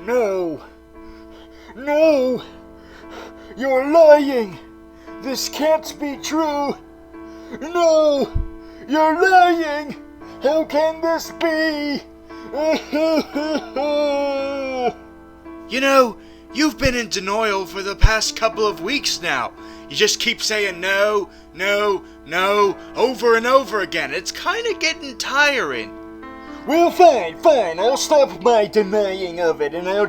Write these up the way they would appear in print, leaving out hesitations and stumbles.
No. No! You're lying! This can't be true! No! You're lying! How can this be? You know, you've been in denial for the past couple of weeks now. You just keep saying no, no, no, over and over again. It's kinda getting tiring. Well, fine. I'll stop my denying of it, and I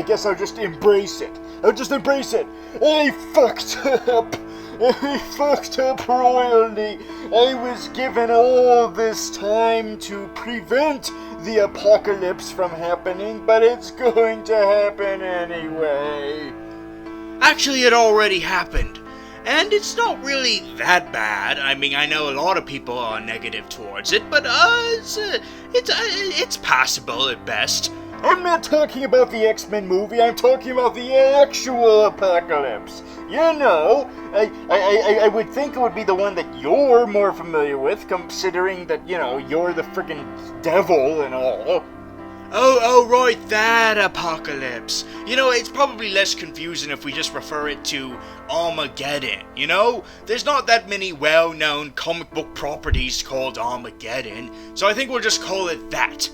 guess I'll just embrace it. I fucked up. I fucked up royally. I was given all this time to prevent the apocalypse from happening, but it's going to happen anyway. Actually, it already happened. And it's not really that bad. I mean, I know a lot of people are negative towards it, but it's passable at best. I'm not talking about the X-Men movie, I'm talking about the actual apocalypse. You know, I would think it would be the one that you're more familiar with, considering that, you know, you're the friggin' devil and all. Oh, right, that apocalypse. You know, it's probably less confusing if we just refer it to Armageddon, you know? There's not that many well-known comic book properties called Armageddon, so I think we'll just call it that.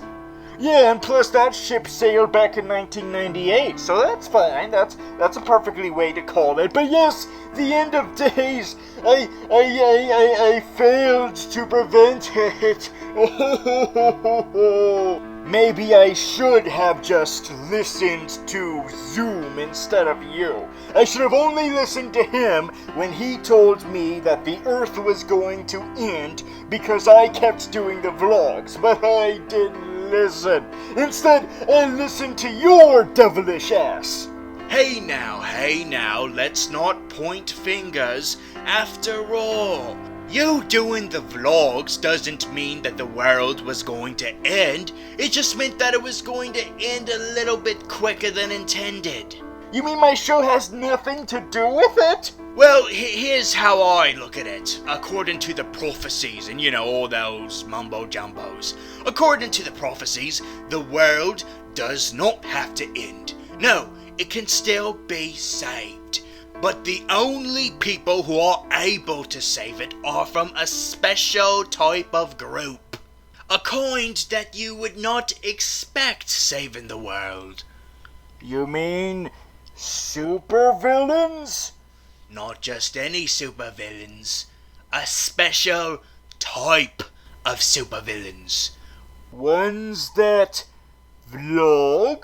Yeah, and plus that ship sailed back in 1998, so that's fine. That's a perfectly way to call it. But yes, the end of days. I failed to prevent it. Maybe I should have just listened to Zoom instead of you. I should have only listened to him when he told me that the Earth was going to end because I kept doing the vlogs, but I didn't listen. Instead, I listened to your devilish ass. Hey now, let's not point fingers. After all, you doing the vlogs doesn't mean that the world was going to end. It just meant that it was going to end a little bit quicker than intended. You mean my show has nothing to do with it? Well, here's how I look at it, according to the prophecies and, you know, all those mumbo-jumbos. According to the prophecies, the world does not have to end. No, it can still be saved. But the only people who are able to save it are from a special type of group. A kind that you would not expect saving the world. You mean supervillains? Not just any supervillains. A special type of supervillains. Ones that vlog?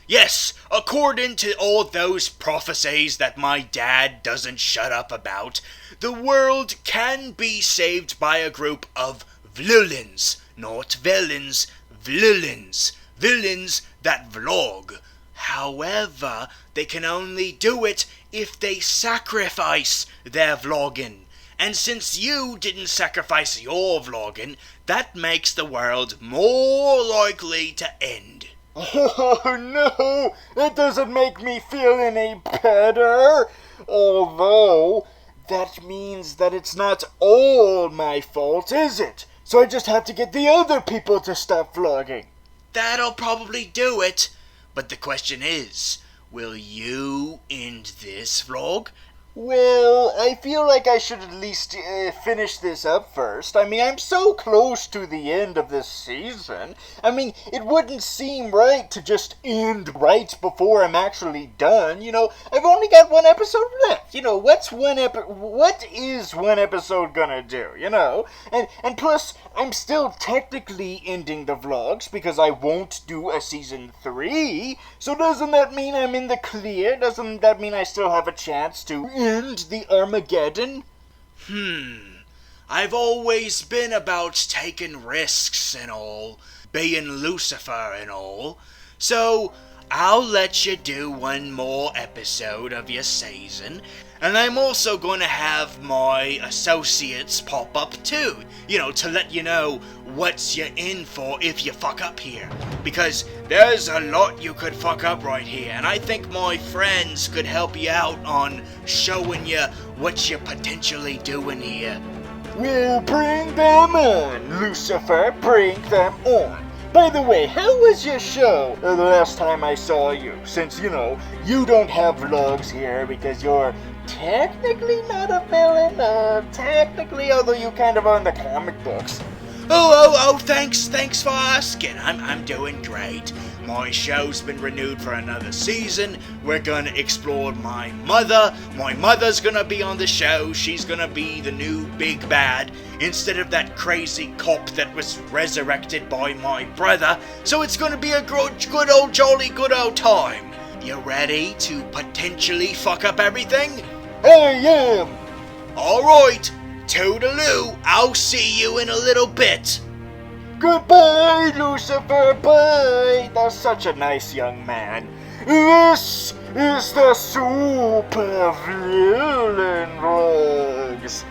Yes, according to all those prophecies that my dad doesn't shut up about, the world can be saved by a group of Vlillains, not villains, Vlillains. Villains that vlog. However, they can only do it if they sacrifice their vlogging. And since you didn't sacrifice your vlogging, that makes the world more likely to end. Oh no, that doesn't make me feel any better. Although, that means that it's not all my fault, is it? So I just have to get the other people to stop vlogging. That'll probably do it. But the question is, will you end this vlog? Well, I feel like I should at least finish this up first. I mean, I'm so close to the end of this season. I mean, it wouldn't seem right to just end right before I'm actually done. You know, I've only got one episode left. You know, what is one episode gonna do, you know? And plus, I'm still technically ending the vlogs because I won't do a season 3. So doesn't that mean I'm in the clear? Doesn't that mean I still have a chance to end the Armageddon? I've always been about taking risks and all, being Lucifer and all, so I'll let you do one more episode of your season, and I'm also going to have my associates pop up too, you know, to let you know what you're in for if you fuck up here. Because there's a lot you could fuck up right here, and I think my friends could help you out on showing you what you're potentially doing here. Well, bring them on, Lucifer, bring them on. By the way, how was your show the last time I saw you? Since, you don't have vlogs here because you're technically not a villain. Technically, although you kind of are in the comic books. Thanks for asking. I'm doing great. My show's been renewed for another season. We're gonna explore my mother. My mother's gonna be on the show. She's gonna be the new big bad instead of that crazy cop that was resurrected by my brother. So it's gonna be a good old time. You ready to potentially fuck up everything? I am! Alright, toodaloo, I'll see you in a little bit. Goodbye, Lucifer, bye! That's such a nice young man. This is the Super Vlillain Drugs.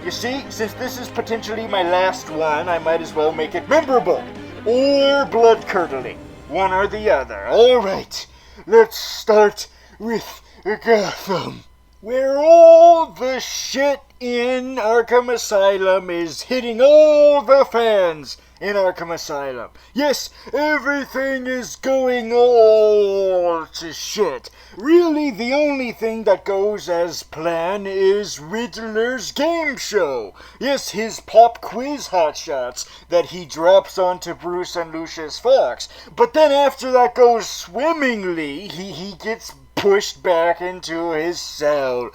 You see, since this is potentially my last one, I might as well make it memorable. Or blood-curdling. One or the other. Alright, let's start with Gotham, where all the shit in Arkham Asylum is hitting all the fans in Arkham Asylum. Yes, everything is going all to shit. Really, the only thing that goes as planned is Riddler's game show. Yes, his pop quiz hotshots that he drops onto Bruce and Lucius Fox. But then after that goes swimmingly, he gets pushed back into his cell.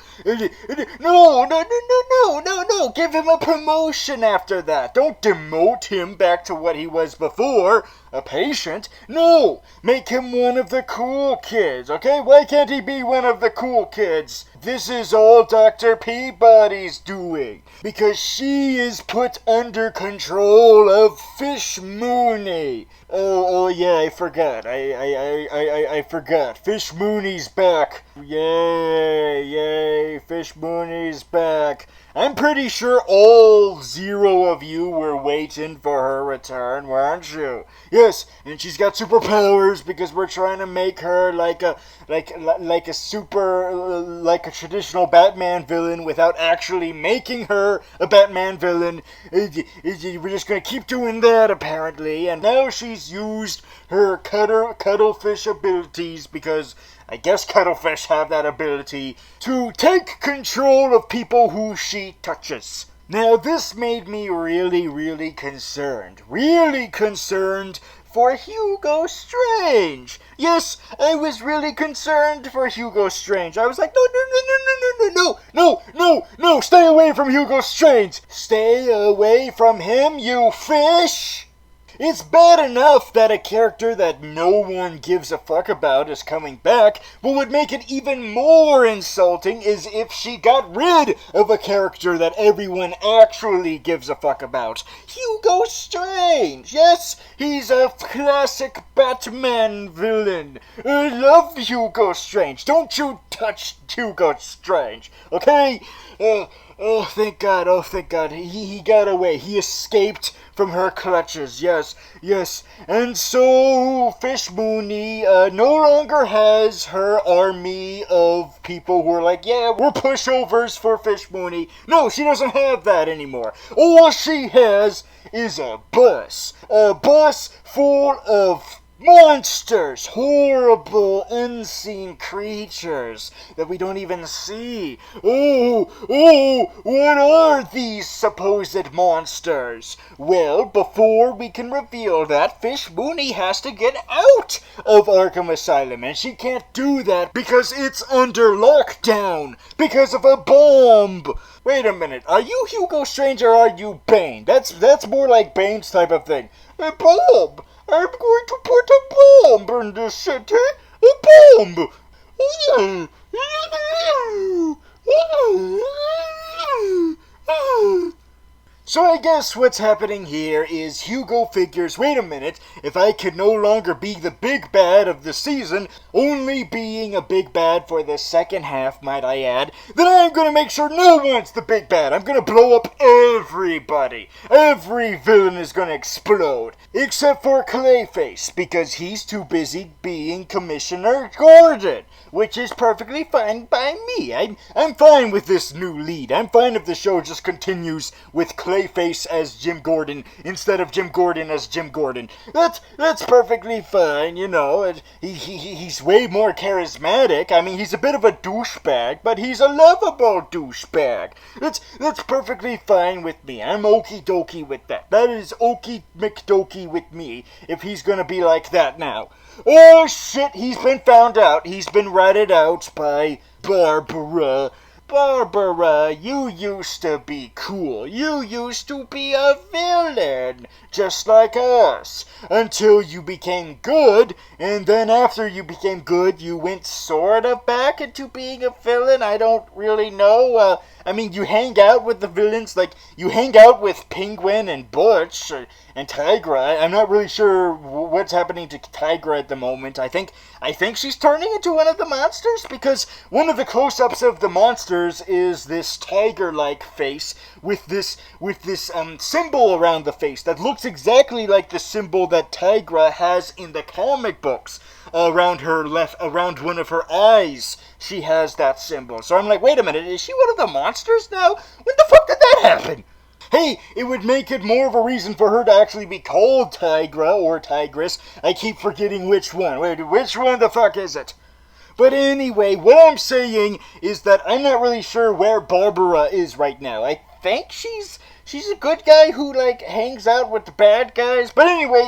No, give him a promotion after that. Don't demote him back to what he was before, a patient. No, make him one of the cool kids, okay? Why can't he be one of the cool kids? This is all Dr. Peabody's doing, because she is put under control of Fish Mooney. Oh yeah, I forgot. I forgot. Fish Mooney's back. Yay, Fish Mooney's back. I'm pretty sure all 0 of you were waiting for her return, weren't you? Yes, and she's got superpowers because we're trying to make her like a traditional Batman villain without actually making her a Batman villain. We're just gonna keep doing that apparently, and now she's used her cuttlefish abilities because I guess cuttlefish have that ability to take control of people who she touches. Now this made me really concerned. Really concerned for Hugo Strange. Yes, I was really concerned for Hugo Strange. I was like, no, stay away from Hugo Strange. Stay away from him, you fish. It's bad enough that a character that no one gives a fuck about is coming back, but what would make it even more insulting is if she got rid of a character that everyone actually gives a fuck about. Hugo Strange! Yes, he's a classic Batman villain. I love Hugo Strange. Don't you touch Hugo Strange, okay? Oh, thank God. He got away. He escaped from her clutches. Yes. And so, Fish Mooney no longer has her army of people who are like, yeah, we're pushovers for Fish Mooney. No, she doesn't have that anymore. All she has is a bus. A bus full of monsters, horrible, unseen creatures that we don't even see. Oh, what are these supposed monsters? Well, before we can reveal that, Fish Mooney has to get out of Arkham Asylum, and she can't do that because it's under lockdown, because of a bomb. Wait a minute, are you Hugo Strange or are you Bane? That's more like Bane's type of thing. A bomb! I'm going to put a bomb in this city. A bomb. So I guess what's happening here is Hugo figures, wait a minute, if I could no longer be the big bad of the season, only being a big bad for the second half, might I add, then I'm gonna make sure no one's the big bad. I'm gonna blow up everybody. Every villain is gonna explode. Except for Clayface, because he's too busy being Commissioner Gordon. which is perfectly fine by me. I'm fine with this new lead. I'm fine if the show just continues with Clayface as Jim Gordon instead of Jim Gordon as Jim Gordon. That's perfectly fine, you know. He's way more charismatic. I mean, he's a bit of a douchebag, but he's a lovable douchebag. That's perfectly fine with me. I'm okie dokie with that. That is okie McDokie with me if he's gonna be like that now. Oh shit, he's been found out. He's been ratted out by Barbara. Barbara, you used to be cool. You used to be a villain, just like us, until you became good, and then after you became good, you went sort of back into being a villain. I don't really know. I mean, you hang out with the villains, like, you hang out with Penguin and Butch and Tigra. I'm not really sure what's happening to Tigra at the moment. I think she's turning into one of the monsters, because one of the close-ups of the monsters is this tiger-like face with this symbol around the face that looks exactly like the symbol that Tigra has in the comic books. Around one of her eyes, she has that symbol. So I'm like, wait a minute, is she one of the monsters now? When the fuck did that happen? Hey, it would make it more of a reason for her to actually be called Tigra or Tigress. I keep forgetting which one. Wait, which one the fuck is it? But anyway, what I'm saying is that I'm not really sure where Barbara is right now. I think she's a good guy who, like, hangs out with the bad guys. But anyway,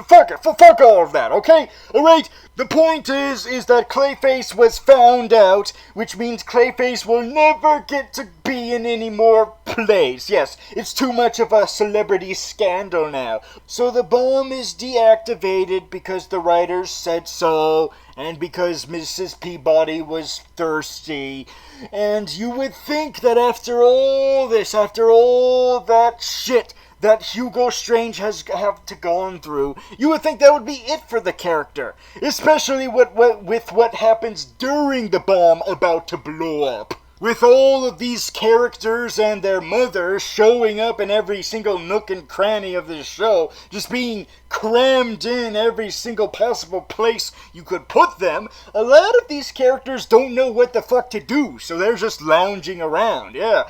fuck all of that, okay? Alright, the point is that Clayface was found out, which means Clayface will never get to be in any more plays. Yes, it's too much of a celebrity scandal now. So the bomb is deactivated because the writers said so, and because Mrs. Peabody was thirsty. And you would think that after all this, after all that shit that Hugo Strange has gone through, you would think that would be it for the character. Especially with what happens during the bomb about to blow up. With all of these characters and their mothers showing up in every single nook and cranny of the show, just being crammed in every single possible place you could put them, a lot of these characters don't know what the fuck to do, so they're just lounging around. Yeah.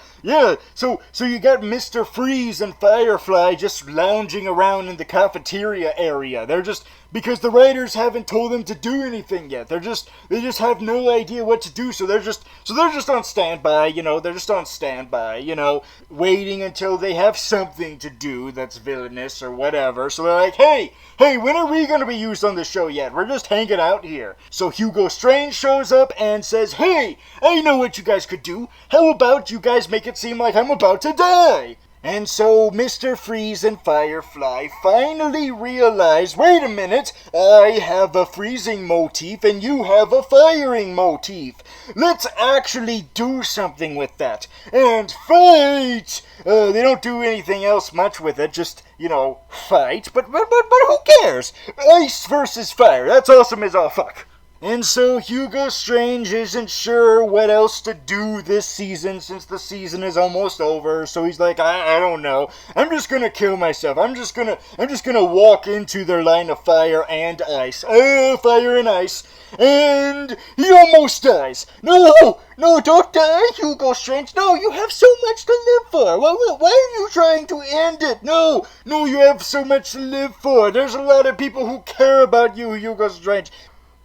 So you got Mr. Freeze and Firefly just lounging around in the cafeteria area. They're just, because the writers haven't told them to do anything yet. They just have no idea what to do, so they're just on standby, you know. They're just on standby, you know, waiting until they have something to do that's villainous or whatever. So they're like, hey, when are we gonna be used on the show yet? We're just hanging out here. So Hugo Strange shows up and says, hey, I know what you guys could do. How about you guys make it seem like I'm about to die? And so Mr. Freeze and Firefly finally realize, wait a minute, I have a freezing motif and you have a firing motif. Let's actually do something with that. And fight! They don't do anything else much with it, just, you know, fight. But who cares? Ice versus fire, that's awesome as all fuck. And so Hugo Strange isn't sure what else to do this season since the season is almost over. So he's like, I don't know. I'm just gonna kill myself. I'm just gonna walk into their line of fire and ice. Fire and ice. And he almost dies. No, don't die, Hugo Strange. No, you have so much to live for. Why are you trying to end it? No, you have so much to live for. There's a lot of people who care about you, Hugo Strange.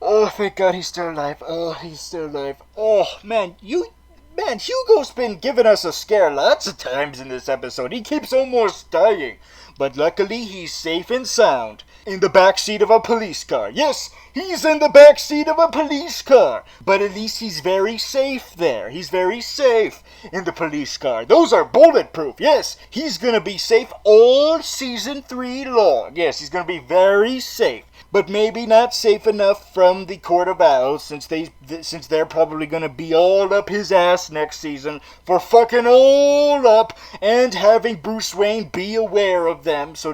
Oh, thank God he's still alive. Oh, he's still alive. Oh, man, Hugo's been giving us a scare lots of times in this episode. He keeps almost dying. But luckily, he's safe and sound. In the backseat of a police car. Yes, he's in the backseat of a police car. But at least he's very safe there. He's very safe in the police car. Those are bulletproof. Yes, he's gonna be safe all season 3 long. Yes, he's gonna be very safe. But maybe not safe enough from the Court of Owls, since they're probably gonna be all up his ass next season for fucking all up and having Bruce Wayne be aware of them, so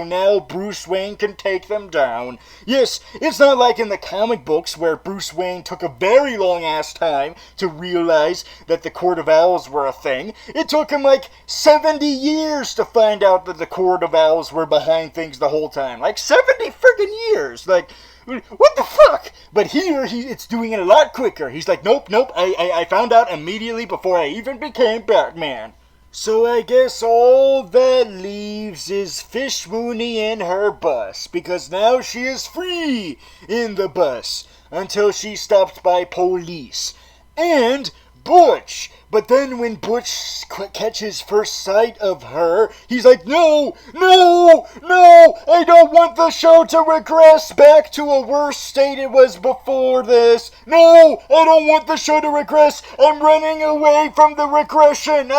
now Bruce Wayne can take them down. Yes, it's not like in the comic books where Bruce Wayne took a very long ass time to realize that the Court of Owls were a thing. It took him like 70 years to find out that the Court of Owls were behind things the whole time. Like 70 friggin' years. years. Like, what the fuck? But here, it's doing it a lot quicker. He's like, nope, I found out immediately before I even became Batman. So I guess all that leaves is Fish Mooney in her bus, because now she is free in the bus until she's stopped by police. And Butch. But then when Butch catches first sight of her, he's like, no, I don't want the show to regress back to a worse state it was before this. No, I don't want the show to regress. I'm running away from the regression.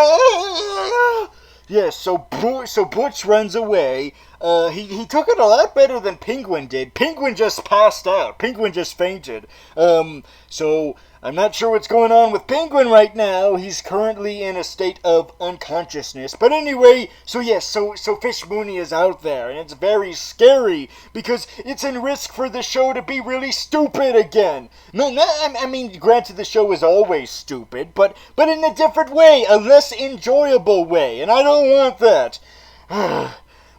Yes, so Butch runs away. He took it a lot better than Penguin did. Penguin just passed out. Penguin just fainted. So I'm not sure what's going on with Penguin right now. He's currently in a state of unconsciousness. But anyway, so Fish Mooney is out there, and it's very scary because it's in risk for the show to be really stupid again. I mean, granted, the show is always stupid, but in a different way, a less enjoyable way, and I don't want that.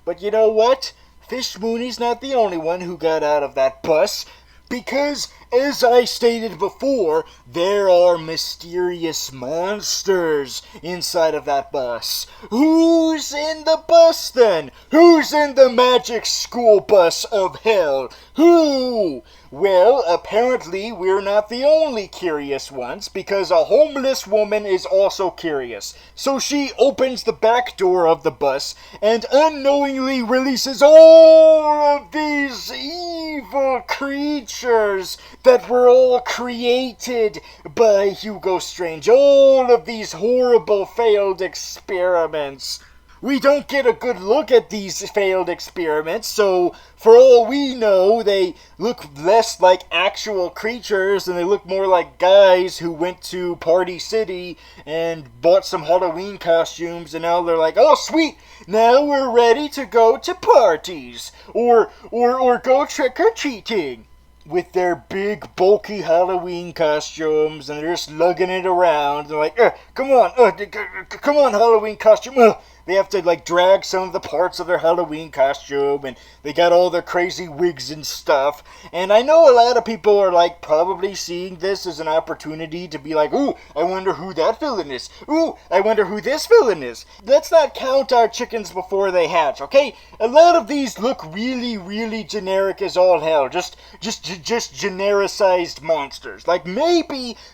But you know what? Fish Mooney's not the only one who got out of that bus. Because, as I stated before, there are mysterious monsters inside of that bus. Who's in the bus then? Who's in the magic school bus of hell? Who? Well, apparently we're not the only curious ones, because a homeless woman is also curious. So she opens the back door of the bus and unknowingly releases all of these evil creatures that were all created by Hugo Strange. All of these horrible failed experiments. We don't get a good look at these failed experiments, so for all we know, they look less like actual creatures and they look more like guys who went to Party City and bought some Halloween costumes, and now they're like, oh sweet, now we're ready to go to parties or go trick-or-treating. With their big, bulky Halloween costumes, and they're just lugging it around. They're like, come on, Halloween costume. They have to, drag some of the parts of their Halloween costume, and they got all their crazy wigs and stuff. And I know a lot of people are, probably seeing this as an opportunity to be like, ooh, I wonder who that villain is. Ooh, I wonder who this villain is. Let's not count our chickens before they hatch, okay? A lot of these look really, really generic as all hell. Just genericized monsters.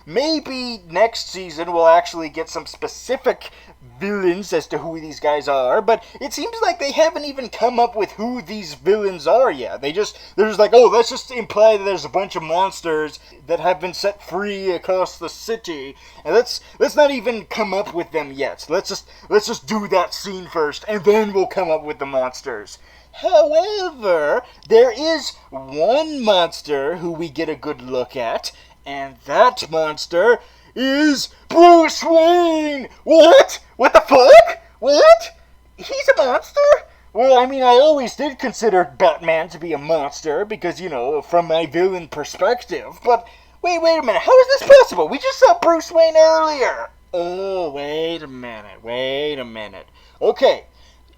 Maybe next season we'll actually get some specific villains as to who these guys are, but it seems like they haven't even come up with who these villains are yet. They're just like, oh, let's just imply that there's a bunch of monsters that have been set free across the city, and let's not even come up with them yet. Let's just do that scene first, and then we'll come up with the monsters. However, there is one monster who we get a good look at, and that monster is Bruce Wayne! What? What the fuck? What? He's a monster? Well, I mean, I always did consider Batman to be a monster because, from my villain perspective. But, wait a minute. How is this possible? We just saw Bruce Wayne earlier. Oh, wait a minute. Okay,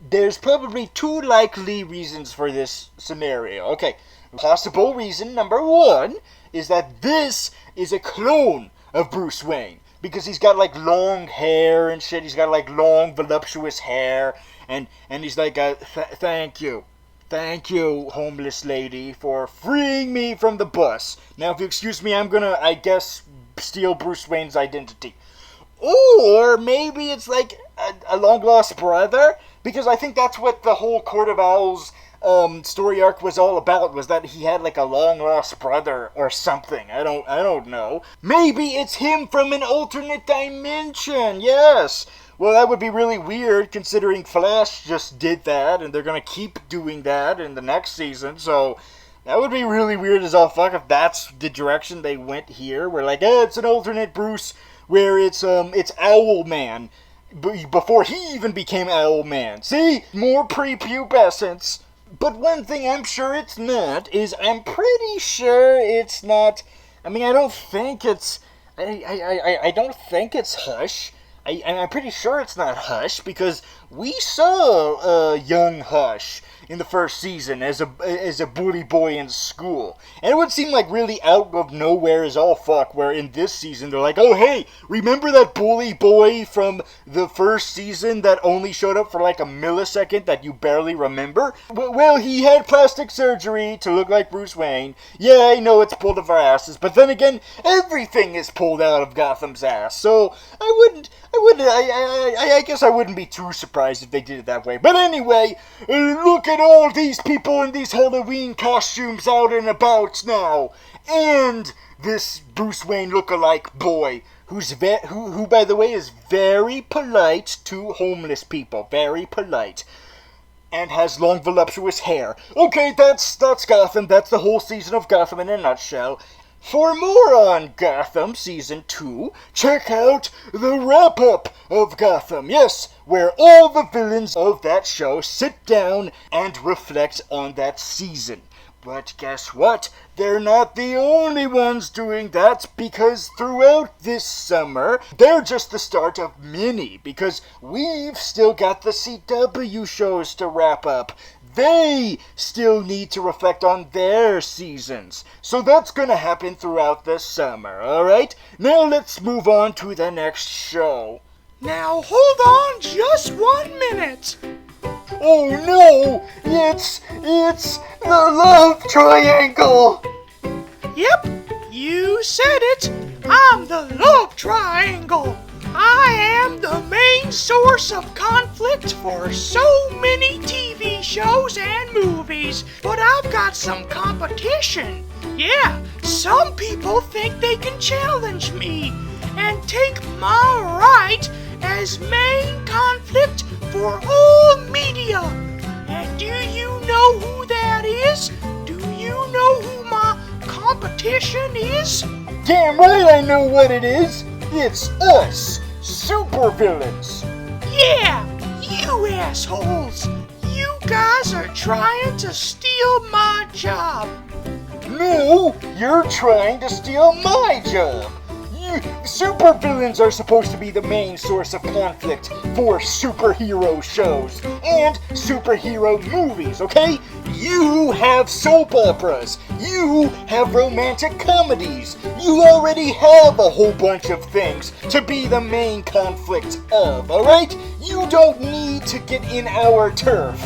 there's probably two likely reasons for this scenario. Okay, possible reason number one is that this is a clone of Bruce Wayne, because he's got long hair and shit. He's got long voluptuous hair, and he's like, thank you, homeless lady, for freeing me from the bus. Now if you excuse me, I'm gonna, I guess, steal Bruce Wayne's identity. Or maybe it's a long lost brother, because I think that's what the whole Court of Owls story arc was all about, was that he had a long lost brother or something. I don't know. Maybe it's him from an alternate dimension. Yes. Well, that would be really weird considering Flash just did that and they're going to keep doing that in the next season. So that would be really weird as all fuck if that's the direction they went here. We're like, it's an alternate Bruce where it's Owlman before he even became Owlman. See? More prepubescence. But one thing I'm sure it's not is I'm pretty sure it's not. I mean, I don't think it's. I don't think it's Hush. I'm pretty sure it's not Hush because we saw young Hush in the first season as a bully boy in school. And it would seem like really out of nowhere as all fuck, where in this season they're like, oh hey, remember that bully boy from the first season that only showed up for like a millisecond that you barely remember? Well, he had plastic surgery to look like Bruce Wayne. Yeah, I know it's pulled out of our asses, but then again, everything is pulled out of Gotham's ass. So I guess I wouldn't be too surprised if they did it that way. But anyway, look at all these people in these Halloween costumes out and about now. And this Bruce Wayne lookalike boy, who by the way is very polite to homeless people. Very polite. And has long voluptuous hair. Okay, that's Gotham. That's the whole season of Gotham in a nutshell. For more on Gotham Season 2, check out the wrap-up of Gotham. Yes, where all the villains of that show sit down and reflect on that season. But guess what? They're not the only ones doing that, because throughout this summer, they're just the start of many, because we've still got the CW shows to wrap up. They still need to reflect on their seasons. So that's gonna happen throughout the summer, alright? Now let's move on to the next show. Now hold on just 1 minute. Oh no! It's the love triangle! Yep, you said it. I'm the love triangle. I am the main source of conflict for so many TV shows and movies. But I've got some competition. Yeah, some people think they can challenge me and take my right as main conflict for all media. And do you know who that is? Do you know who my competition is? Damn right I know what it is! It's us, supervillains! Yeah, you assholes! You guys are trying to steal my job! No, you're trying to steal my job! Supervillains are supposed to be the main source of conflict for superhero shows and superhero movies, okay? You have soap operas. You have romantic comedies. You already have a whole bunch of things to be the main conflict of, alright? You don't need to get in our turf.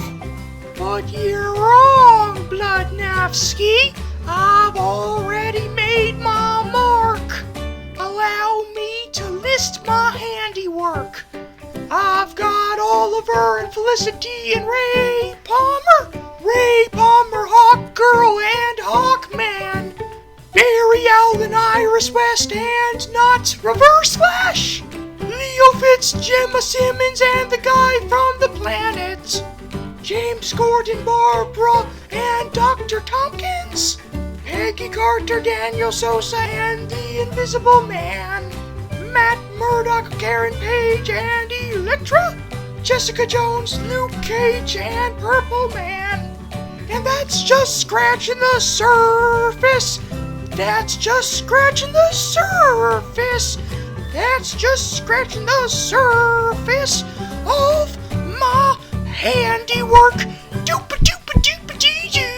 But you're wrong, Bloodnavsky. I've already made my mark. Allow me to list my handiwork. I've got Oliver and Felicity and Ray Palmer, Hawk Girl and Hawkman, Barry Allen, Iris West and not Reverse Flash, Leo Fitz, Gemma Simmons and the guy from the planet, James Gordon, Barbara and Dr. Tompkins, Peggy Carter, Daniel Sosa, and the Invisible Man, Matt Murdock, Karen Page, and Elektra, Jessica Jones, Luke Cage, and Purple Man. And that's just scratching the surface. That's just scratching the surface. That's just scratching the surface of my handiwork. Doopa-doopa-doopa-dee-doo.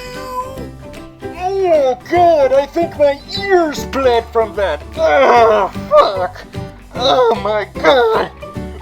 Oh god, I think my ears bled from that. Oh, fuck. Oh my god.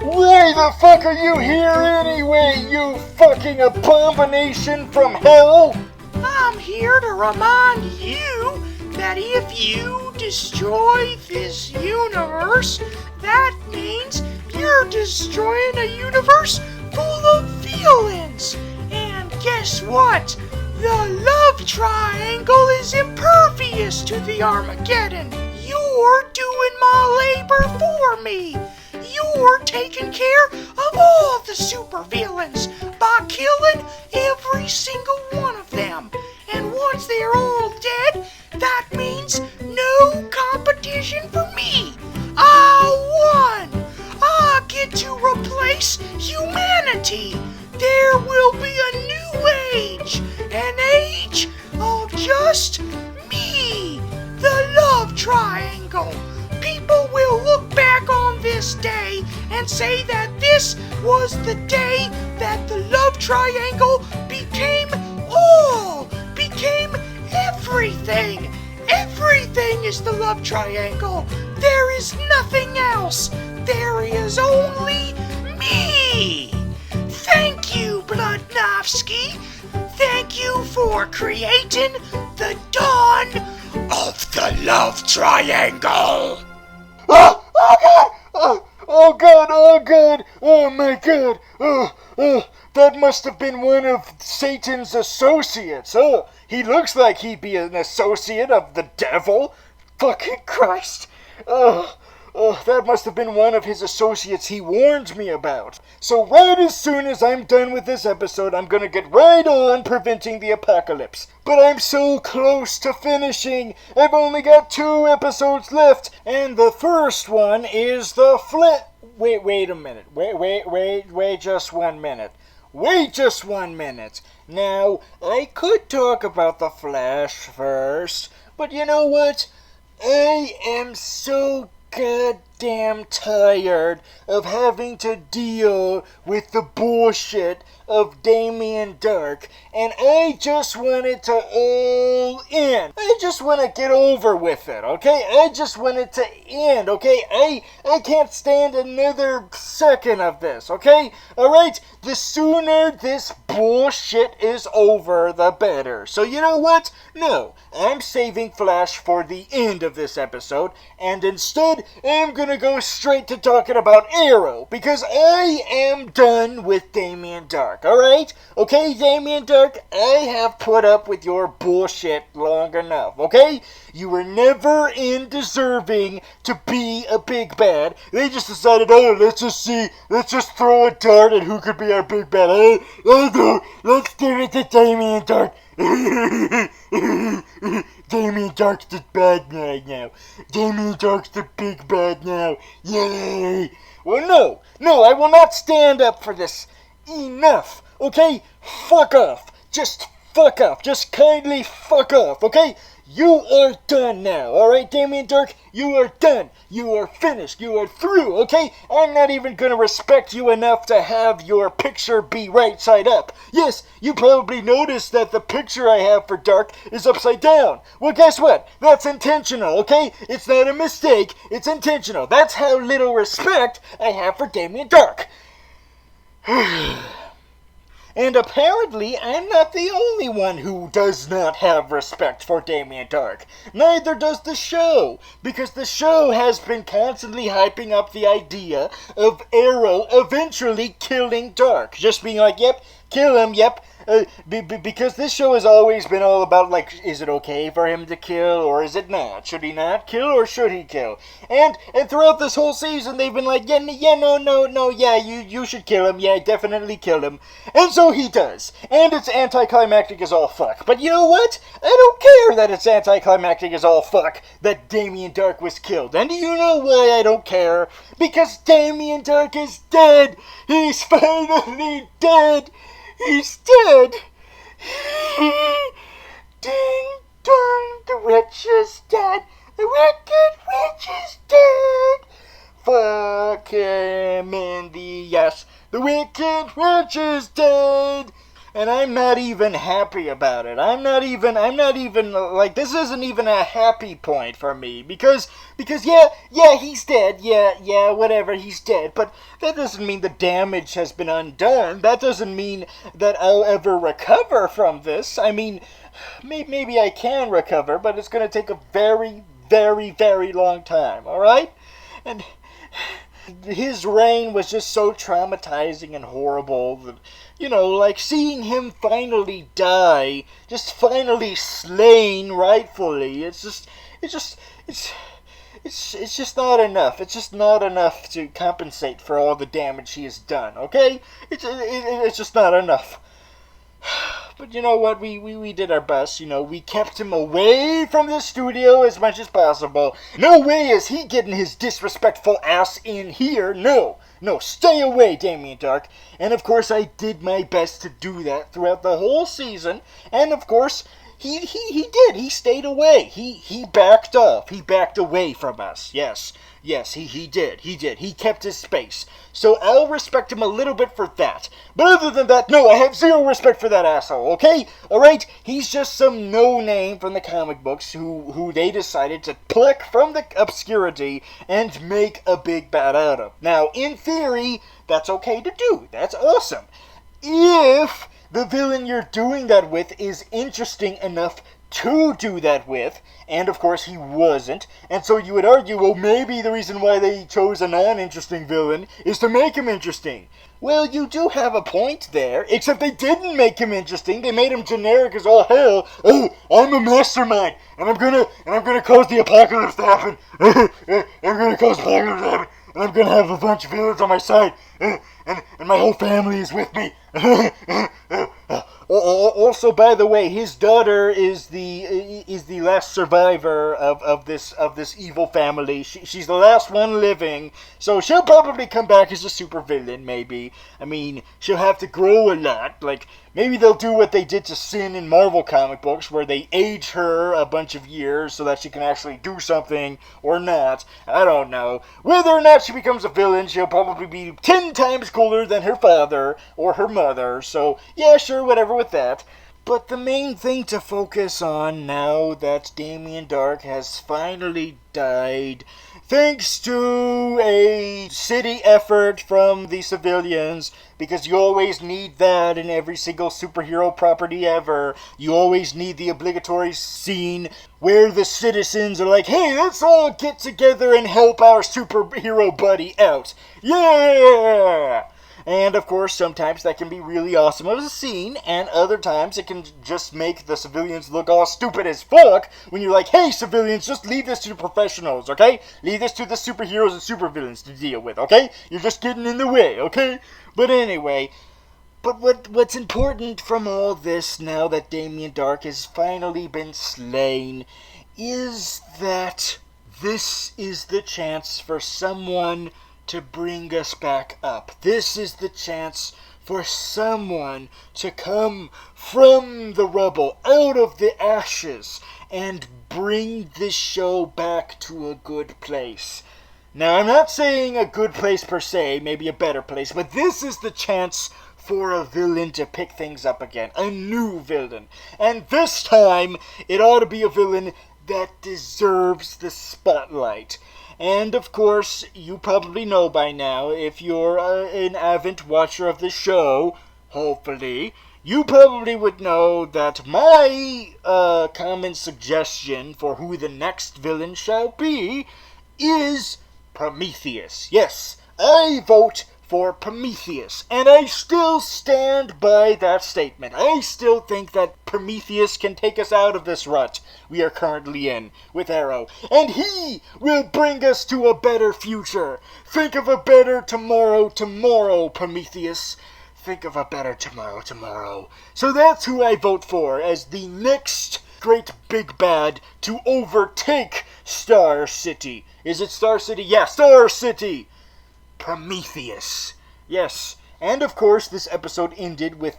Why the fuck are you here anyway, you fucking abomination from hell? I'm here to remind you that if you destroy this universe, that means you're destroying a universe full of villains. And guess what? The love triangle is impervious to the Armageddon. You're doing my labor for me. You're taking care of all the supervillains by killing every single one of them. And once they're all dead, that means no competition for me. I won. I get to replace humanity. There will be a new age, an age of just me, the love triangle. People will look back on this day and say that this this was the day that the love triangle became everything. Everything is the love triangle. There is nothing else. There is only me. Thank you, Bludnovsky. Thank you for creating the dawn of the love triangle. Oh God! Oh God! Oh God! Oh my God! That must have been one of Satan's associates. Oh, he looks like he'd be an associate of the devil. Fucking Christ! That must have been one of his associates he warned me about. So right as soon as I'm done with this episode, I'm gonna get right on preventing the apocalypse. But I'm so close to finishing. I've only got 2 episodes left, and the first one is the Wait a minute. Wait just 1 minute. Wait just 1 minute. Now, I could talk about the Flash first, but you know what? I am so goddamn tired of having to deal with the bullshit of Damien Dark, and I just want it to all end. I just want to get over with it, okay? I just want it to end, okay? I can't stand another second of this, okay? Alright? The sooner this bullshit is over, the better. So you know what? No, I'm saving Flash for the end of this episode, and instead, I'm gonna go straight to talking about Arrow, because I am done with Damien Dark, alright? Okay, Damien Dark, I have put up with your bullshit long enough, okay? You were never deserving to be a big bad. They just decided, let's just throw a dart at who could be our big bad. Let's give it to Damien Dark. Damien Dark's the bad guy now. Damien Dark's the big bad now. Yay! Well, no, I will not stand up for this. Enough, okay? Fuck off. Just fuck off. Just kindly fuck off, okay? You are done now, alright, Damien Dark? You are done. You are finished. You are through, okay? I'm not even gonna respect you enough to have your picture be right side up. Yes, you probably noticed that the picture I have for Dark is upside down. Well, guess what? That's intentional, okay? It's not a mistake. It's intentional. That's how little respect I have for Damien Dark. And apparently, I'm not the only one who does not have respect for Damien Dark. Neither does the show, because the show has been constantly hyping up the idea of Arrow eventually killing Dark. Just being like, yep, kill him, yep. Because this show has always been all about, like, is it okay for him to kill, or is it not? Should he not kill, or should he kill? And throughout this whole season, they've been like, you should kill him, yeah, definitely kill him. And so he does. And it's anticlimactic as all fuck. But you know what? I don't care that it's anticlimactic as all fuck that Damien Dark was killed. And do you know why I don't care? Because Damien Dark is dead! He's finally dead! He's dead! Ding dong, the witch is dead! The wicked witch is dead! Fuck him in the ass! The wicked witch is dead! And I'm not even happy about it. I'm not even, like, this isn't even a happy point for me. Because yeah, he's dead. Yeah, whatever, he's dead. But that doesn't mean the damage has been undone. That doesn't mean that I'll ever recover from this. I mean, maybe I can recover, but it's going to take a very, very, very long time, alright? And his reign was just so traumatizing and horrible that, you know, like seeing him finally die, just finally slain rightfully, it's just not enough. It's just not enough to compensate for all the damage he has done, okay? It's just not enough. But you know what, we did our best, you know, we kept him away from the studio as much as possible. No way is he getting his disrespectful ass in here, no, stay away, Damien Dark. And of course I did my best to do that throughout the whole season, and of course, he did. He stayed away. He backed off. He backed away from us. Yes, he did. He kept his space. So I'll respect him a little bit for that. But other than that, no, I have zero respect for that asshole, okay? Alright? He's just some no-name from the comic books who they decided to pluck from the obscurity and make a big bad out of. Now, in theory, that's okay to do. That's awesome. If the villain you're doing that with is interesting enough to do that with, and of course he wasn't, and so you would argue, well, maybe the reason why they chose a non-interesting villain is to make him interesting. Well, you do have a point there, except they didn't make him interesting. They made him generic as all hell. Oh, I'm a mastermind, and I'm gonna cause the apocalypse to happen. I'm gonna cause the apocalypse to happen, and I'm gonna have a bunch of villains on my side, and my whole family is with me. Also, by the way, his daughter is the last survivor of this evil family. She's the last one living, so she'll probably come back as a supervillain. Maybe. I mean, she'll have to grow a lot. Like maybe they'll do what they did to Sin in Marvel comic books, where they age her a bunch of years so that she can actually do something or not. I don't know. Whether or not she becomes a villain, she'll probably be 10 times cooler than her father or her mother. So yeah, sure, whatever with that. But the main thing to focus on now that Damien Dark has finally died, thanks to a city effort from the civilians, because you always need that in every single superhero property ever. You always need the obligatory scene where the citizens are like, hey, let's all get together and help our superhero buddy out. Yeah! And, of course, sometimes that can be really awesome as a scene, and other times it can just make the civilians look all stupid as fuck when you're like, hey, civilians, just leave this to the professionals, okay? Leave this to the superheroes and supervillains to deal with, okay? You're just getting in the way, okay? But anyway, what's important from all this now that Damien Dark has finally been slain is that this is the chance for someone to bring us back up. This is the chance for someone to come from the rubble, out of the ashes, and bring this show back to a good place. Now, I'm not saying a good place per se, maybe a better place, but this is the chance for a villain to pick things up again. A new villain. And this time, it ought to be a villain that deserves the spotlight. And, of course, you probably know by now, if you're an avid watcher of the show, hopefully, you probably would know that my common suggestion for who the next villain shall be is Prometheus. Yes, I vote for Prometheus, and I still stand by that statement. I still think that Prometheus can take us out of this rut we are currently in with Arrow, and he will bring us to a better future. Think of a better tomorrow, Prometheus. Think of a better tomorrow. So that's who I vote for as the next great big bad to overtake Star City. Is it Star City? Yeah, Star City! Prometheus. Yes. And of course, this episode ended with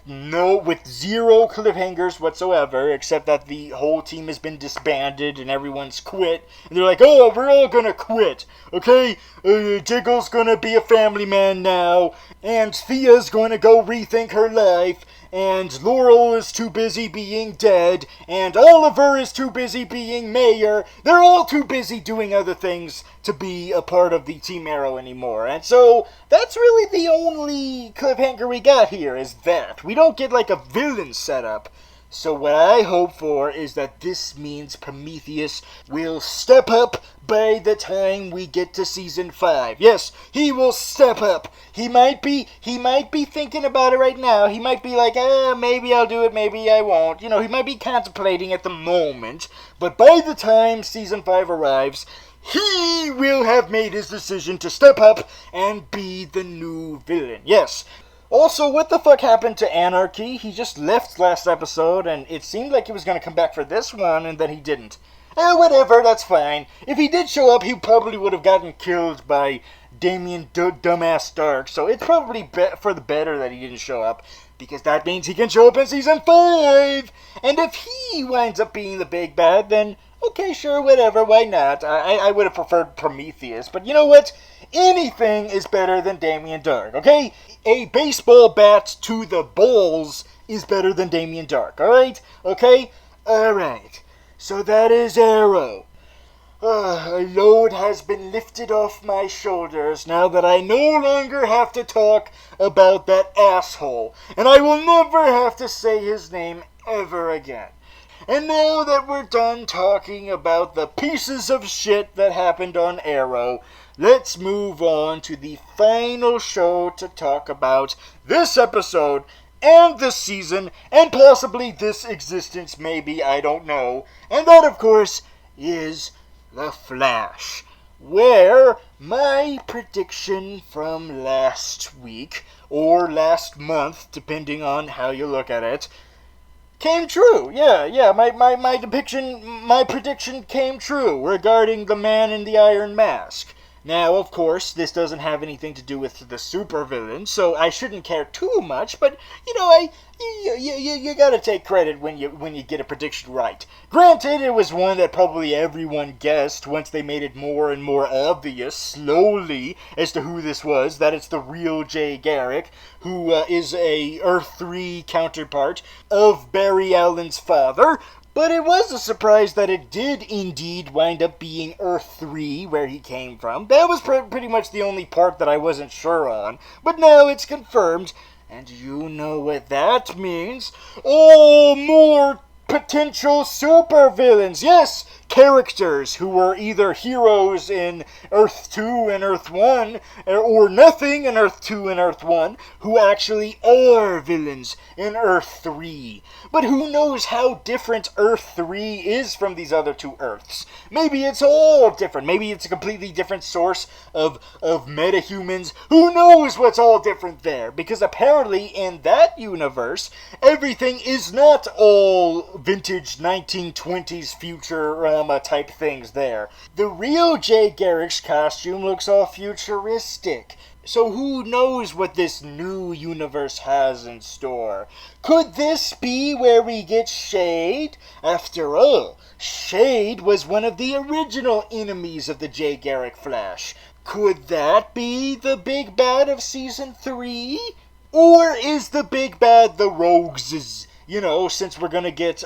zero cliffhangers whatsoever, except that the whole team has been disbanded and everyone's quit. And they're like, oh, we're all gonna quit, okay? Jiggle's gonna be a family man now, and Thea's gonna go rethink her life, and Laurel is too busy being dead, and Oliver is too busy being mayor. They're all too busy doing other things to be a part of the Team Arrow anymore. And so, that's really the only cliffhanger we got here, is that. We don't get like a villain setup. So what I hope for is that this means Prometheus will step up by the time we get to season 5. Yes, he will step up. He might be thinking about it right now. He might be like, maybe I'll do it, maybe I won't. You know, he might be contemplating at the moment. But by the time season 5 arrives, he will have made his decision to step up and be the new villain. Yes. Also, what the fuck happened to Anarchy? He just left last episode, and it seemed like he was going to come back for this one, and then he didn't. Whatever, that's fine. If he did show up, he probably would have gotten killed by Damien Dumbass Dark, so it's probably for the better that he didn't show up. because that means he can show up in season 5. And if he winds up being the big bad, then okay, sure, whatever, why not? I would have preferred Prometheus, but you know what? Anything is better than Damien Dark, okay? A baseball bat to the balls is better than Damien Dark, alright? Okay? Alright. So that is Arrow. A load has been lifted off my shoulders now that I no longer have to talk about that asshole, and I will never have to say his name ever again. And now that we're done talking about the pieces of shit that happened on Arrow, let's move on to the final show to talk about this episode and this season, and possibly this existence, maybe, I don't know. And that, of course, is The Flash, where my prediction from last week, or last month, depending on how you look at it, came true. Yeah, my prediction came true regarding the Man in the Iron Mask. Now, of course, this doesn't have anything to do with the supervillain, so I shouldn't care too much, but, you know, you gotta take credit when you get a prediction right. Granted, it was one that probably everyone guessed once they made it more and more obvious, slowly, as to who this was, that it's the real Jay Garrick, who is a Earth 3 counterpart of Barry Allen's father. But it was a surprise that it did indeed wind up being Earth 3, where he came from. That was pretty much the only part that I wasn't sure on. But now it's confirmed, and you know what that means. Oh, more potential supervillains. Yes, characters who were either heroes in Earth 2 and Earth 1, or nothing in Earth 2 and Earth 1, who actually are villains in Earth 3. But who knows how different Earth 3 is from these other two Earths? Maybe it's all different. Maybe it's a completely different source of metahumans. Who knows what's all different there? Because apparently in that universe, everything is not all vintage 1920s Futurama type things there. The real Jay Garrick's costume looks all futuristic. So who knows what this new universe has in store? Could this be where we get Shade? After all, Shade was one of the original enemies of the Jay Garrick Flash. Could that be the big bad of season 3? Or is the big bad the Rogues? You know, since we're gonna get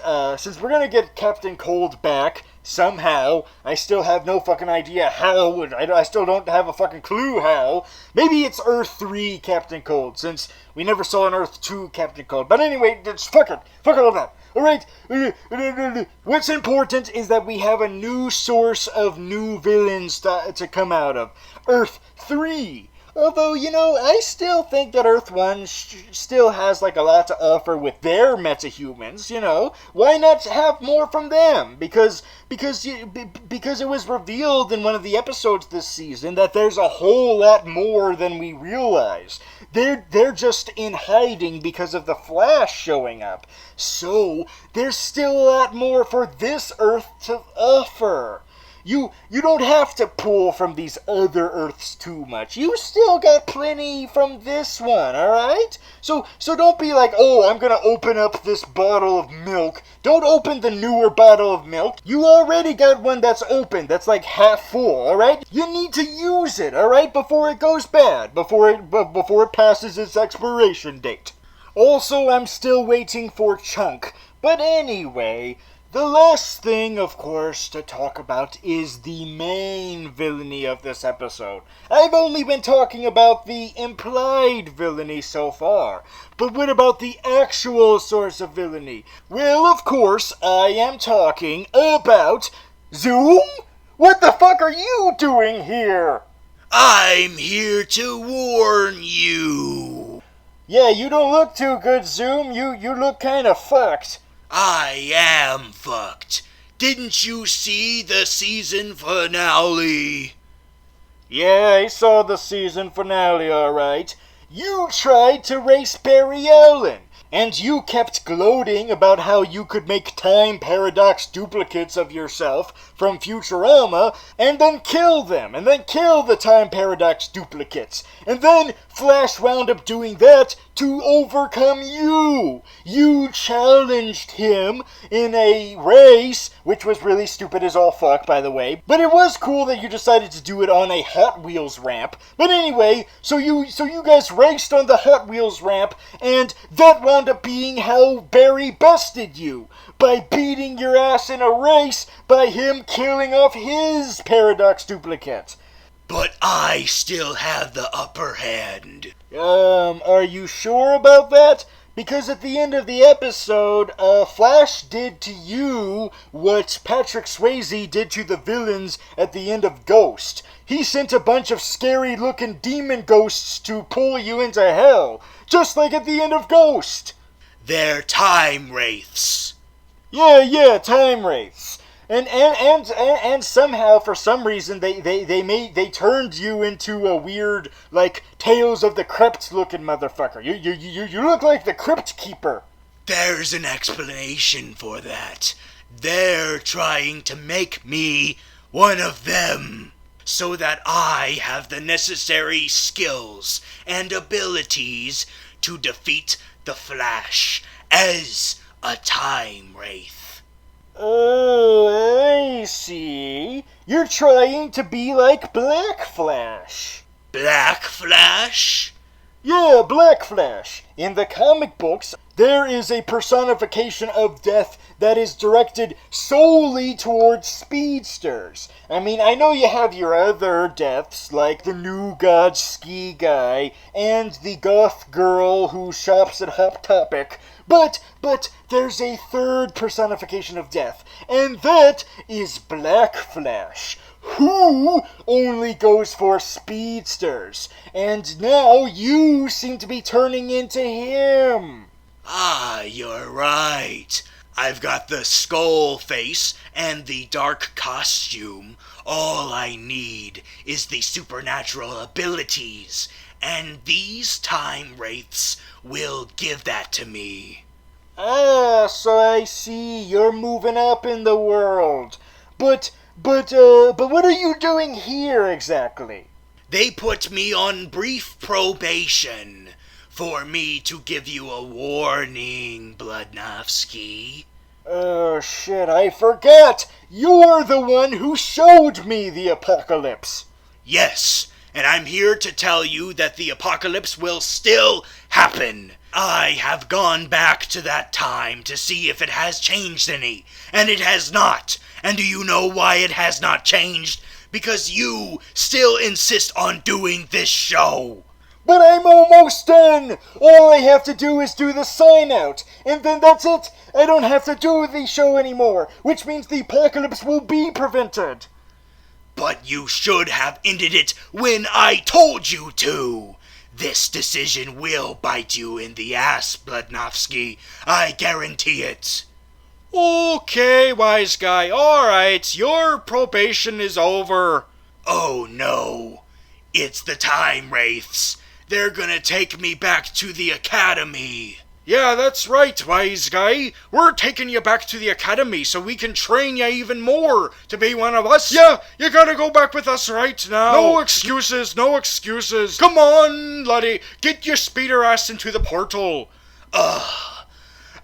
Captain Cold back somehow. I still have no fucking idea how. I still don't have a fucking clue how. Maybe it's Earth 3 Captain Cold, since we never saw an Earth 2 Captain Cold. But anyway, just fuck it all that. Alright, what's important is that we have a new source of new villains to come out of. Earth 3. Although, you know, I still think that Earth 1 still has, like, a lot to offer with their metahumans, you know? Why not have more from them? Because it was revealed in one of the episodes this season that there's a whole lot more than we realize. They're just in hiding because of the Flash showing up. So, there's still a lot more for this Earth to offer. You don't have to pull from these other Earths too much. You still got plenty from this one, alright? So don't be like, oh, I'm gonna open up this bottle of milk. Don't open the newer bottle of milk. You already got one that's open, that's like half full, alright? You need to use it, alright? Before it goes bad, before it passes its expiration date. Also, I'm still waiting for Chunk. But anyway, the last thing, of course, to talk about is the main villainy of this episode. I've only been talking about the implied villainy so far. But what about the actual source of villainy? Well, of course, I am talking about Zoom? What the fuck are you doing here? I'm here to warn you. Yeah, you don't look too good, Zoom. You look kinda fucked. I am fucked. Didn't you see the season finale? Yeah, I saw the season finale, alright. You tried to race Barry Allen, and you kept gloating about how you could make time paradox duplicates of yourself from Futurama, and then kill them, and then kill the time paradox duplicates, and then Flash wound up doing that to overcome you. You challenged him in a race, which was really stupid as all fuck, by the way. But it was cool that you decided to do it on a Hot Wheels ramp. But anyway, so you guys raced on the Hot Wheels ramp, and that wound up being how Barry bested you. By beating your ass in a race by him killing off his Paradox duplicate. But I still have the upper hand. Are you sure about that? Because at the end of the episode, Flash did to you what Patrick Swayze did to the villains at the end of Ghost. He sent a bunch of scary-looking demon ghosts to pull you into hell, just like at the end of Ghost. They're time wraiths. Yeah, time wraiths. And somehow, for some reason, they turned you into a weird, like, Tales of the Crypt looking motherfucker. You look like the Crypt Keeper. There's an explanation for that. They're trying to make me one of them, so that I have the necessary skills and abilities to defeat the Flash as a time wraith. Oh, I see. You're trying to be like Black Flash. Black Flash? Yeah, Black Flash. In the comic books, there is a personification of death that is directed solely towards speedsters. I mean, I know you have your other deaths, like the New God Ski Guy and the goth girl who shops at Hot Topic, but there's a third personification of death, and that is Black Flash, who only goes for speedsters. And now you seem to be turning into him. Ah, you're right. I've got the skull face and the dark costume. All I need is the supernatural abilities, and these time wraiths will give that to me. Ah, so I see, you're moving up in the world. But what are you doing here exactly? They put me on brief probation for me to give you a warning, Bludnovsky. Oh shit, I forgot! You're the one who showed me the apocalypse! Yes, and I'm here to tell you that the apocalypse will still happen. I have gone back to that time to see if it has changed any, and it has not. And do you know why it has not changed? Because you still insist on doing this show. But I'm almost done! All I have to do is do the sign out, and then that's it! I don't have to do the show anymore, which means the apocalypse will be prevented! But you should have ended it when I told you to! This decision will bite you in the ass, Bludnovsky. I guarantee it. Okay, wise guy, alright, your probation is over. Oh no, it's the time wraiths. They're gonna take me back to the academy. Yeah, that's right, wise guy. We're taking you back to the academy so we can train you even more to be one of us. Yeah, you gotta go back with us right now. No excuses, no excuses. Come on, laddie, get your speeder ass into the portal. Ugh,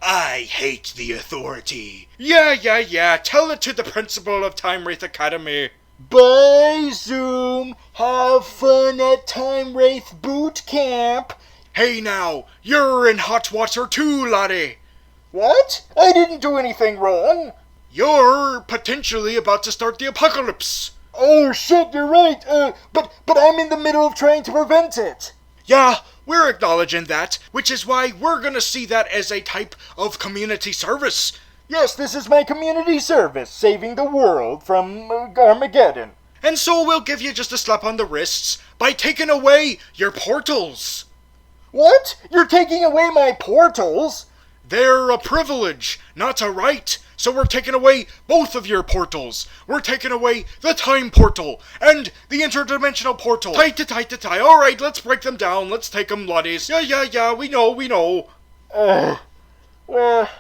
I hate the authority. Yeah, tell it to the principal of Time Wraith Academy. Bye, Zoom. Have fun at Time Wraith Boot Camp. Hey now, you're in hot water too, laddie. What? I didn't do anything wrong. You're potentially about to start the apocalypse. Oh shit, you're right. But I'm in the middle of trying to prevent it. Yeah, we're acknowledging that, which is why we're gonna see that as a type of community service. Yes, this is my community service, saving the world from Armageddon. And so we'll give you just a slap on the wrists by taking away your portals. What? You're taking away my portals? They're a privilege, not a right. So we're taking away both of your portals. We're taking away the time portal and the interdimensional portal. Tie. Alright, let's break them down. Let's take them, laddies. Yeah, we know. Well,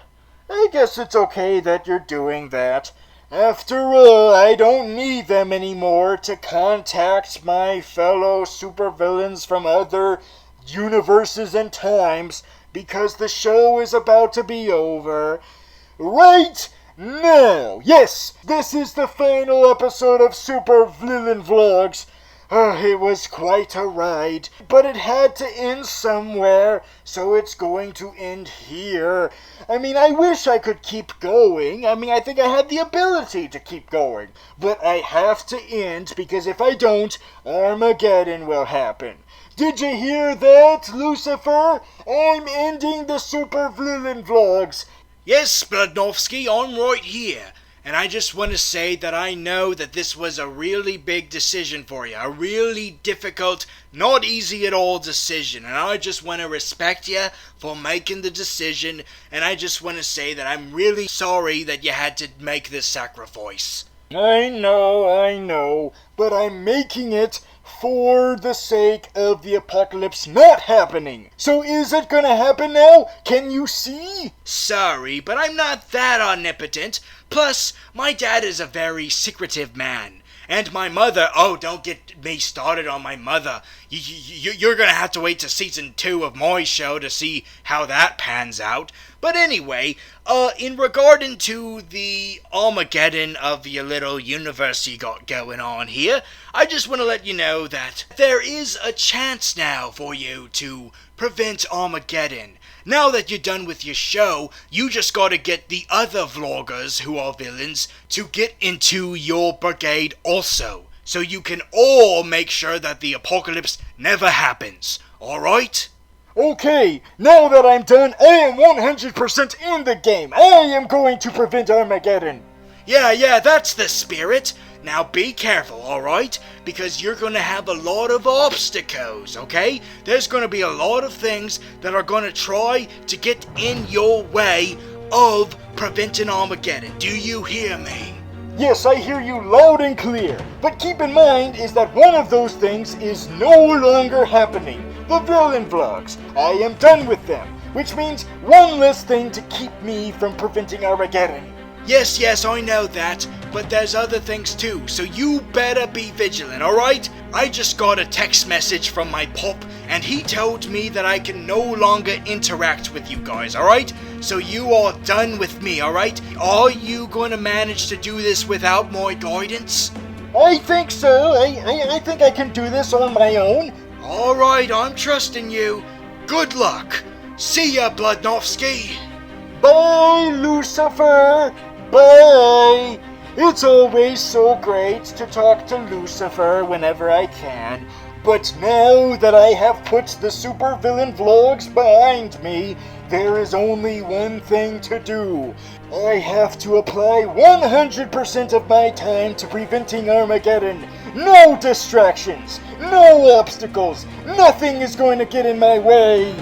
I guess it's okay that you're doing that. After all, I don't need them anymore to contact my fellow supervillains from other universes and times because the show is about to be over. Right now! Yes, this is the final episode of Super Vlillain Vlogs. It was quite a ride, but it had to end somewhere, so it's going to end here. I wish I could keep going. I think I had the ability to keep going, but I have to end because if I don't, Armageddon will happen. Did you hear that, Lucifer? I'm ending the Super Vlillain Vlogs. Yes, Bludnovsky, I'm right here. And I just want to say that I know that this was a really big decision for you. A really difficult, not easy at all decision. And I just want to respect you for making the decision. And I just want to say that I'm really sorry that you had to make this sacrifice. I know. But I'm making it for the sake of the apocalypse not happening. So is it gonna happen now? Can you see? Sorry, but I'm not that omnipotent. Plus, my dad is a very secretive man. And my mother, oh, don't get me started on my mother. You're gonna have to wait to season 2 of my show to see how that pans out. But anyway, in regarding to the Armageddon of your little universe you got going on here, I just want to let you know that there is a chance now for you to prevent Armageddon. Now that you're done with your show, you just gotta get the other vloggers who are villains to get into your brigade also, so you can all make sure that the apocalypse never happens, alright? Okay, now that I'm done, I am 100% in the game. I am going to prevent Armageddon. Yeah, that's the spirit. Now be careful, alright? Because you're gonna have a lot of obstacles, okay? There's gonna be a lot of things that are gonna try to get in your way of preventing Armageddon. Do you hear me? Yes, I hear you loud and clear. But keep in mind is that one of those things is no longer happening. The Vlillain Vlogs. I am done with them. Which means one less thing to keep me from preventing Armageddon. Yes, I know that, but there's other things too, so you better be vigilant, alright? I just got a text message from my pop, and he told me that I can no longer interact with you guys, alright? So you are done with me, alright? Are you going to manage to do this without my guidance? I think so. I think I can do this on my own. Alright, I'm trusting you. Good luck. See ya, Bludnovsky. Bye, Lucifer. Bye! It's always so great to talk to Lucifer whenever I can, but now that I have put the Super Vlillain Vlogs behind me, there is only one thing to do. I have to apply 100% of my time to preventing Armageddon. No distractions, no obstacles, nothing is going to get in my way.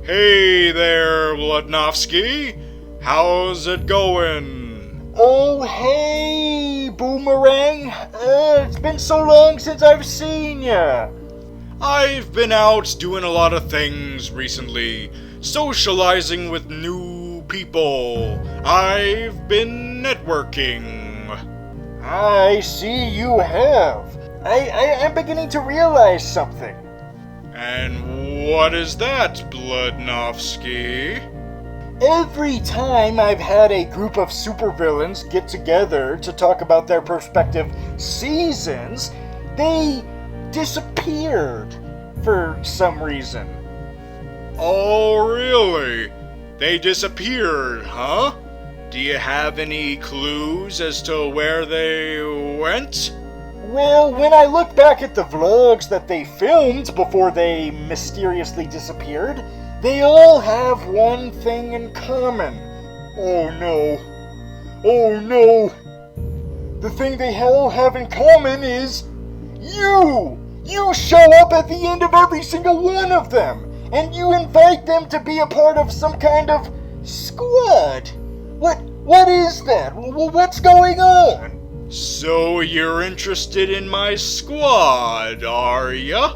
Hey there, Bludnovsky. How's it going? Oh, hey, Boomerang. It's been so long since I've seen ya. I've been out doing a lot of things recently, socializing with new people. I've been networking. I see you have. I'm beginning to realize something. And what is that, Bludnovsky? Every time I've had a group of supervillains get together to talk about their respective seasons, they disappeared for some reason. Oh, really? They disappeared, huh? Do you have any clues as to where they went? Well, when I look back at the vlogs that they filmed before they mysteriously disappeared, they all have one thing in common. Oh no. Oh no. The thing they all have in common is you! You show up at the end of every single one of them, and you invite them to be a part of some kind of squad. What is that? What's going on? So you're interested in my squad, are ya?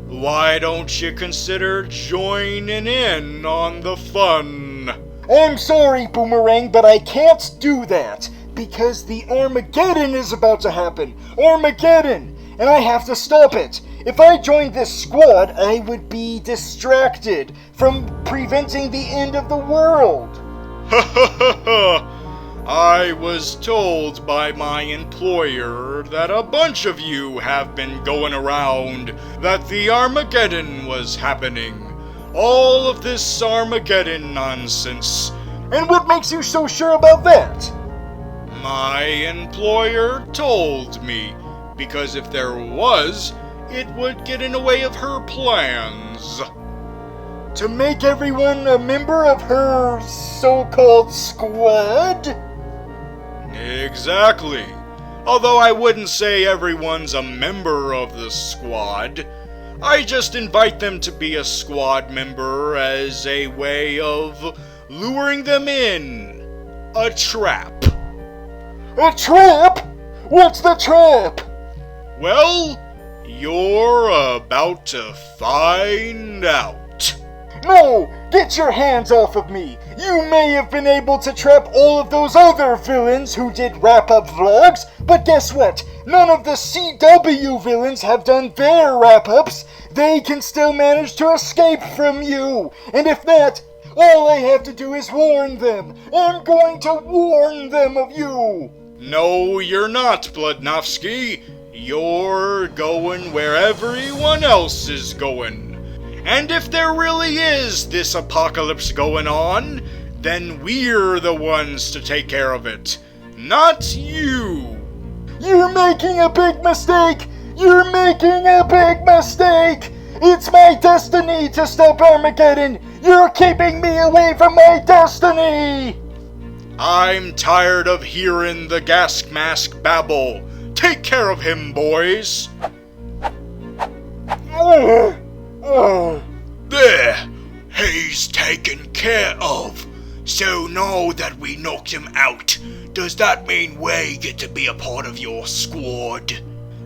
Why don't you consider joining in on the fun? I'm sorry, Boomerang, but I can't do that, because the Armageddon is about to happen. Armageddon! And I have to stop it. If I joined this squad, I would be distracted from preventing the end of the world. Ha ha ha ha! I was told by my employer that a bunch of you have been going around that the Armageddon was happening. All of this Armageddon nonsense. And what makes you so sure about that? My employer told me, because if there was, it would get in the way of her plans. To make everyone a member of her so-called squad? Exactly. Although I wouldn't say everyone's a member of the squad. I just invite them to be a squad member as a way of luring them in. A trap. A trap? What's the trap? Well, you're about to find out. No! Get your hands off of me! You may have been able to trap all of those other villains who did wrap-up vlogs, but guess what? None of the CW villains have done their wrap-ups. They can still manage to escape from you. And if not, all I have to do is warn them. I'm going to warn them of you. No, you're not, Bloodnofsky. You're going where everyone else is going. And if there really is this apocalypse going on, then we're the ones to take care of it, not you. You're making a big mistake! You're making a big mistake! It's my destiny to stop Armageddon! You're keeping me away from my destiny! I'm tired of hearing the gas mask babble. Take care of him, boys. There! He's taken care of. So now that we knocked him out, does that mean we get to be a part of your squad?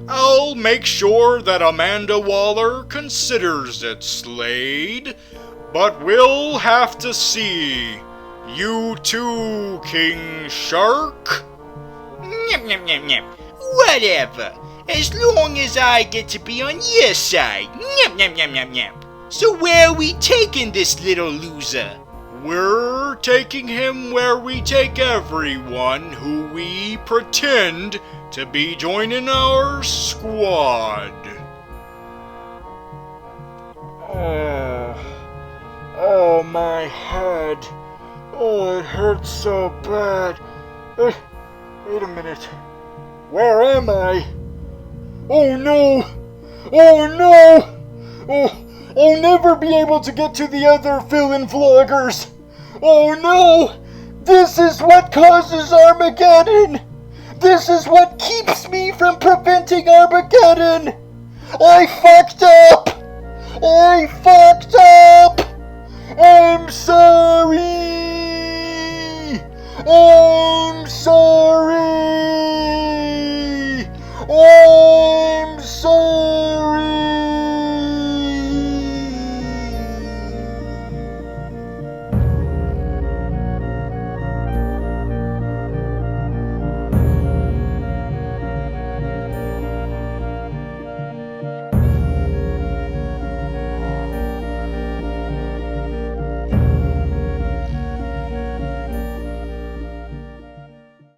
I'll make sure that Amanda Waller considers it, Slade. But we'll have to see. You too, King Shark? Nyam, nyam, nyam, nyam. Whatever. As long as I get to be on your side. Nyam, nyam, nyam, nyam, nyam. So where are we taking this little loser? We're taking him where we take everyone who we pretend to be joining our squad. Oh, my head. Oh, it hurts so bad. Wait a minute. Where am I? Oh no! Oh no! Oh, I'll never be able to get to the other villain vloggers! Oh no! This is what causes Armageddon! This is what keeps me from preventing Armageddon! I fucked up! I fucked up! I'm sorry! I'm sorry! I'm sorry!